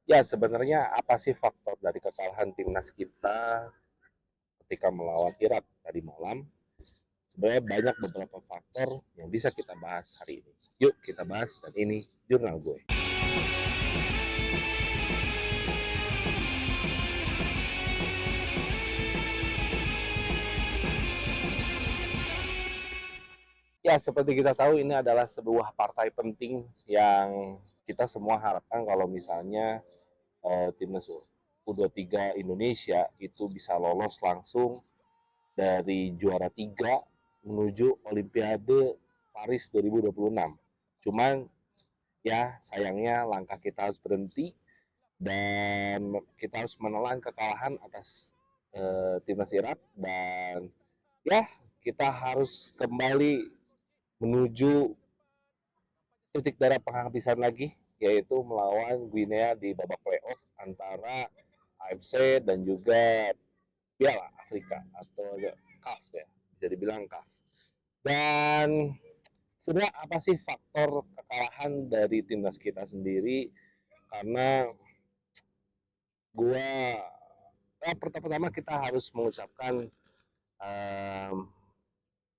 Ya, sebenarnya apa sih faktor dari kekalahan timnas kita ketika melawan Irak tadi malam? Sebenarnya banyak beberapa faktor yang bisa kita bahas hari ini. Yuk kita bahas, dan ini jurnal gue. Ya, seperti kita tahu ini adalah sebuah partai penting yang kita semua harapkan kalau misalnya timnas U23 Indonesia itu bisa lolos langsung dari juara 3 menuju Olimpiade Paris 2026. Cuman ya sayangnya langkah kita harus berhenti dan kita harus menelan kekalahan atas timnas Irak, dan ya kita harus kembali menuju titik darah penghabisan lagi, yaitu melawan Guinea di babak playoff antara AFC dan juga Piala Afrika atau CAF ya, bisa dibilang CAF. Dan sebenarnya apa sih faktor kekalahan dari timnas kita sendiri? Karena gua pertama-tama kita harus mengucapkan um,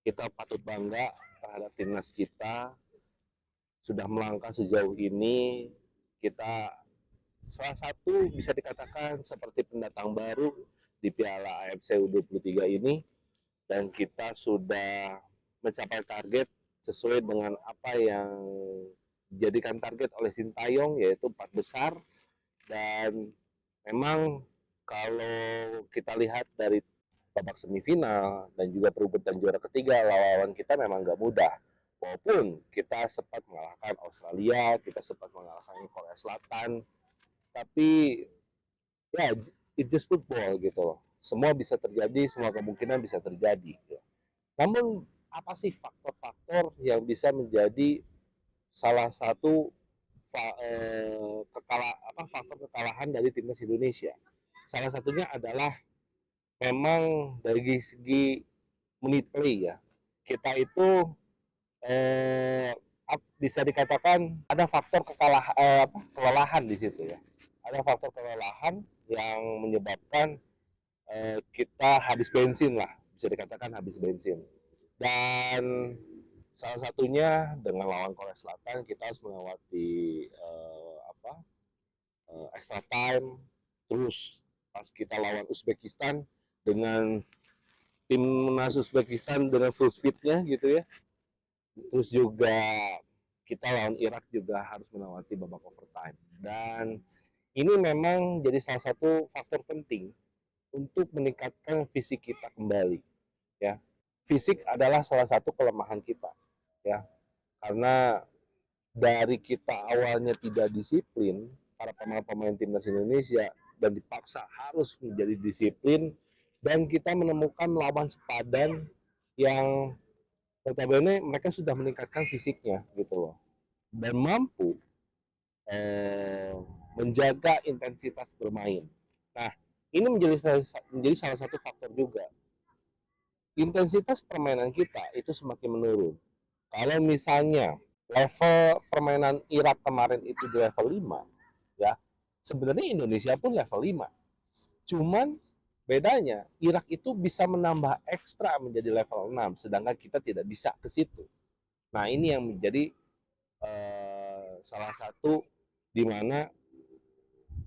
kita patut bangga terhadap timnas kita sudah melangkah sejauh ini. Kita salah satu bisa dikatakan seperti pendatang baru di Piala AFC U23 ini, dan kita sudah mencapai target sesuai dengan apa yang dijadikan target oleh Sintayong, yaitu 4 besar. Dan memang kalau kita lihat dari babak semifinal dan juga perebutan juara ketiga, lawan kita memang gak mudah. Walaupun kita sempat mengalahkan Australia, kita sempat mengalahkan Korea Selatan, tapi ya it's just football gitu loh. Semua bisa terjadi, semua kemungkinan bisa terjadi. Gitu. Namun apa sih faktor-faktor yang bisa menjadi salah satu faktor kekalahan dari timnas Indonesia? Salah satunya adalah memang dari segi menit play ya. Kita itu bisa dikatakan ada faktor kelelahan di situ ya. Ada faktor kelelahan yang menyebabkan kita habis bensin lah, bisa dikatakan habis bensin. Dan salah satunya dengan lawan Korea Selatan kita harus melewati extra time. Terus pas kita lawan Uzbekistan dengan timnas Uzbekistan dengan full speednya gitu ya. Terus juga kita lawan Irak juga harus melewati babak overtime. Dan ini memang jadi salah satu faktor penting untuk meningkatkan fisik kita kembali ya. Fisik adalah salah satu kelemahan kita ya, karena dari kita awalnya tidak disiplin, para pemain-pemain timnas Indonesia, dan dipaksa harus menjadi disiplin, dan kita menemukan lawan sepadan yang notabene mereka sudah meningkatkan fisiknya gitu loh, dan mampu eh, menjaga intensitas bermain. Nah, ini menjadi salah satu faktor juga. Intensitas permainan kita itu semakin menurun. Kalau misalnya level permainan Irak kemarin itu di level 5, ya, sebenarnya Indonesia pun level 5. Cuman bedanya Irak itu bisa menambah ekstra menjadi level 6, sedangkan kita tidak bisa ke situ. Nah, ini yang menjadi salah satu di mana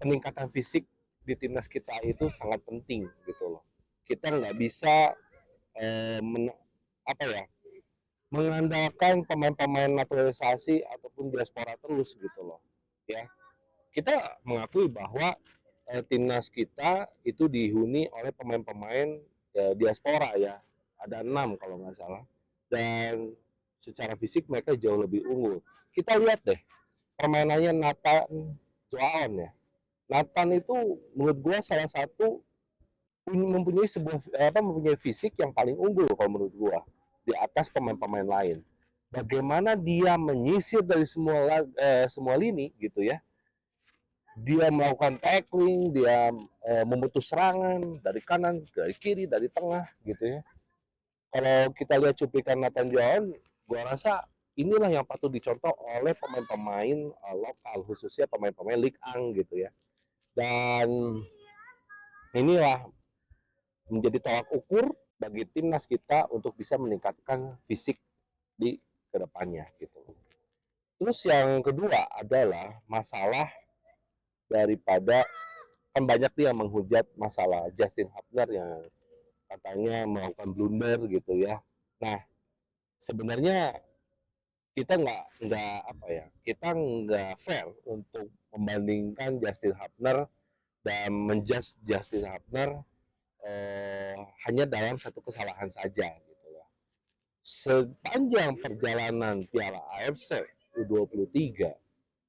peningkatan fisik di timnas kita itu sangat penting gitu loh. Kita nggak bisa apa ya, mengandalkan pemain-pemain naturalisasi ataupun diaspora terus gitu loh ya. Kita mengakui bahwa timnas kita itu dihuni oleh pemain-pemain diaspora ya, ada 6 kalau nggak salah, dan secara fisik mereka jauh lebih unggul. Kita lihat deh permainannya Nathan Joaon ya. Nathan itu menurut gue salah satu mempunyai mempunyai fisik yang paling unggul kalau menurut gua di atas pemain-pemain lain. Bagaimana dia menyisir dari semua lini gitu ya. Dia melakukan tackling, dia memutus serangan dari kanan, dari kiri, dari tengah gitu ya. Kalau kita lihat cuplikan Nathan John, gua rasa inilah yang patut dicontoh oleh pemain-pemain lokal, khususnya pemain-pemain Ligue 1 gitu ya. Dan inilah menjadi tolak ukur bagi timnas kita untuk bisa meningkatkan fisik di kedepannya gitu. Terus yang kedua adalah masalah daripada, kan banyak nih yang menghujat masalah Justin Hubner yang katanya melakukan blunder gitu ya. Nah, sebenarnya kita nggak fair untuk membandingkan Justin Hubner dan menjudge Justin Hubner hanya dalam satu kesalahan saja gitu ya. Sepanjang perjalanan Piala AFC U23,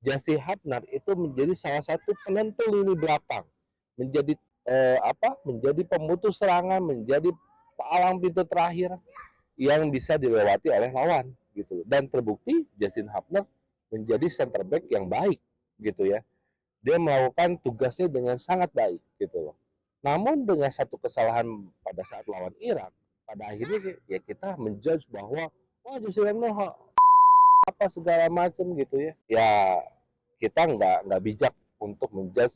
Justin Hubner itu menjadi salah satu penentu lini belakang, menjadi menjadi pemutus serangan, menjadi palang pintu terakhir yang bisa dilewati oleh lawan gitu. Dan terbukti Justin Hubner menjadi center back yang baik gitu ya. Dia melakukan tugasnya dengan sangat baik gitu loh. Namun dengan satu kesalahan pada saat lawan Irak, pada akhirnya ya kita menjudge bahwa wah Justin Hubner apa segala macam gitu ya. Ya kita nggak bijak untuk menjudge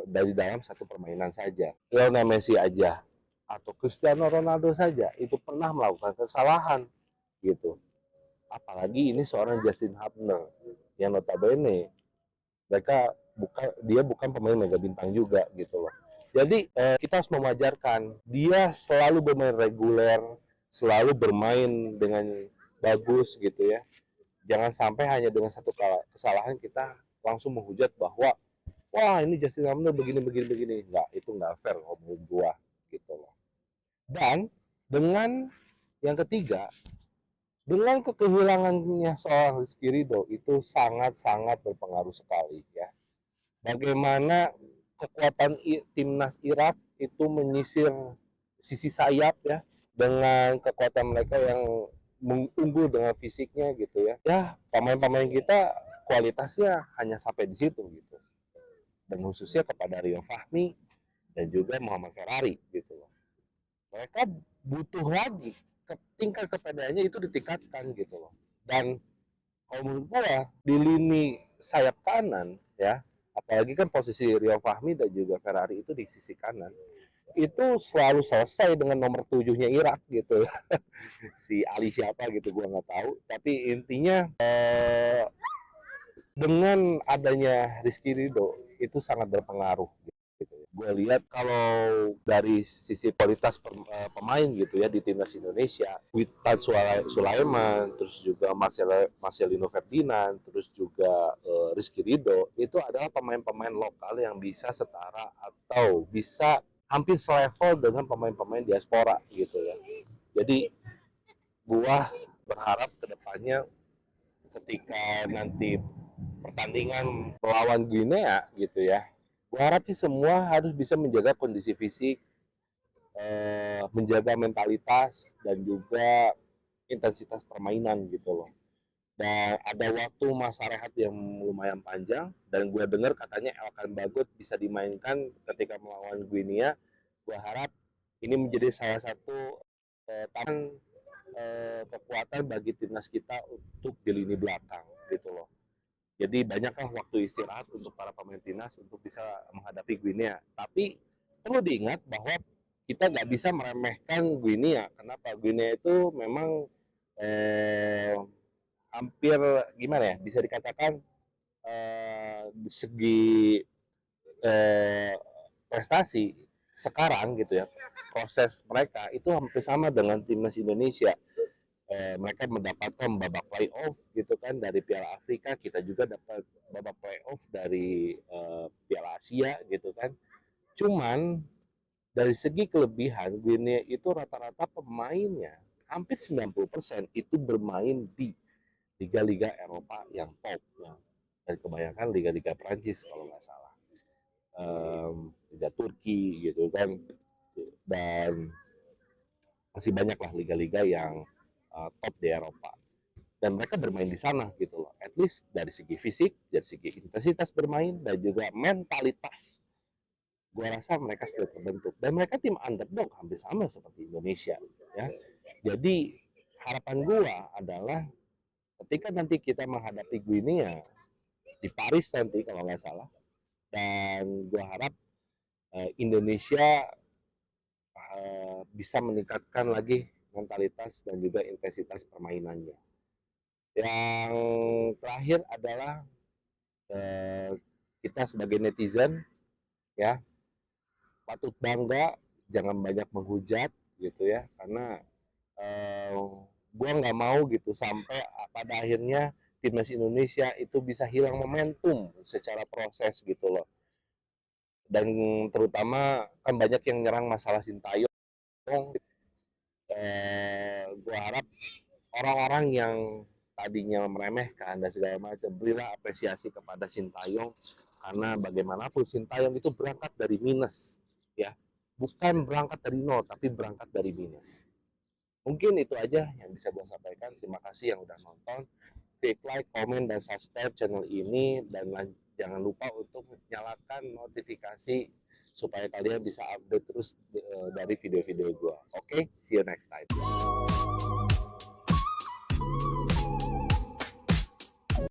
dari dalam satu permainan saja. Lionel Messi aja atau Cristiano Ronaldo saja itu pernah melakukan kesalahan gitu. Apalagi ini seorang Justin Hubner yang notabene dia bukan pemain mega bintang juga gitu loh. Jadi kita harus mewajarkan dia selalu bermain reguler, selalu bermain dengan bagus gitu ya. Jangan sampai hanya dengan satu kesalahan kita langsung menghujat bahwa wah ini Justin Hubner begini begini begini. Nggak, itu nggak fair omong gua gitu loh. Dan dengan yang ketiga, dengan kehilangannya seorang Rizky Ridho itu sangat-sangat berpengaruh sekali ya. Bagaimana kekuatan timnas Irak itu menyisir sisi sayap ya, dengan kekuatan mereka yang unggul dengan fisiknya gitu ya. Ya, pemain-pemain kita kualitasnya hanya sampai di situ gitu. Dan khususnya kepada Rio Fahmi dan juga Muhammad Ferrari gitu loh. Mereka butuh lagi tingkat kepedaannya itu ditingkatkan gitu loh. Dan kalau menurut gua di lini sayap kanan ya, apalagi kan posisi Rio Fahmi dan juga Ferrari itu di sisi kanan, itu selalu selesai dengan nomor tujuhnya Irak gitu. Si Ali siapa gitu gua nggak tahu, tapi intinya dengan adanya Rizky Ridho itu sangat berpengaruh gitu. Gue lihat kalau dari sisi kualitas pemain gitu ya di timnas Indonesia, Witan Sulaiman, terus juga Marcelino Ferdinand, terus juga Rizky Ridho, itu adalah pemain-pemain lokal yang bisa setara atau bisa hampir selevel dengan pemain-pemain diaspora gitu ya. Jadi gua berharap kedepannya ketika nanti pertandingan melawan Guinea gitu ya, gua harap sih semua harus bisa menjaga kondisi fisik, menjaga mentalitas dan juga intensitas permainan gitu loh. Dan ada waktu masa rehat yang lumayan panjang dan gue dengar katanya Elkan Bagot bisa dimainkan ketika melawan Guinea. Gue harap ini menjadi salah satu tangan kekuatan bagi timnas kita untuk di lini belakang gitu loh. Jadi banyaklah waktu istirahat untuk para pemain timnas untuk bisa menghadapi Guinea. Tapi perlu diingat bahwa kita nggak bisa meremehkan Guinea. Kenapa? Guinea itu memang hampir gimana ya? Bisa dikatakan segi eh, prestasi sekarang gitu ya, proses mereka itu hampir sama dengan timnas Indonesia. Mereka mendapatkan babak playoff gitu kan dari Piala Afrika, kita juga dapat babak playoff dari Piala Asia gitu kan. Cuman dari segi kelebihan Guinea itu rata-rata pemainnya hampir 90% itu bermain di liga-liga Eropa yang top ya. Dan kebanyakan liga-liga Prancis kalau nggak salah, liga Turki gitu kan, dan masih banyak lah liga-liga yang top di Eropa dan mereka bermain di sana gitu loh. At least dari segi fisik, dari segi intensitas bermain dan juga mentalitas, gua rasa mereka sudah terbentuk dan mereka tim underdog hampir sama seperti Indonesia ya. Jadi harapan gua adalah ketika nanti kita menghadapi Guinea di Paris nanti kalau nggak salah, dan gua harap Indonesia bisa meningkatkan lagi mentalitas dan juga intensitas permainannya. Yang terakhir adalah eh, kita sebagai netizen ya patut bangga, jangan banyak menghujat gitu ya, karena eh, gua nggak mau gitu sampai pada akhirnya timnas Indonesia itu bisa hilang momentum secara proses gitu loh. Dan terutama kan banyak yang nyerang masalah Sintayong. Gua harap orang-orang yang tadinya meremehkan dan segala macam berilah apresiasi kepada Sintayong, karena bagaimanapun Sintayong itu berangkat dari minus ya, bukan berangkat dari nol tapi berangkat dari minus. Mungkin itu aja yang bisa gue sampaikan. Terima kasih yang udah nonton. Klik like, komen, dan subscribe channel ini, dan jangan lupa untuk nyalakan notifikasi supaya kalian bisa update terus dari video-video gue. Oke, see you next time.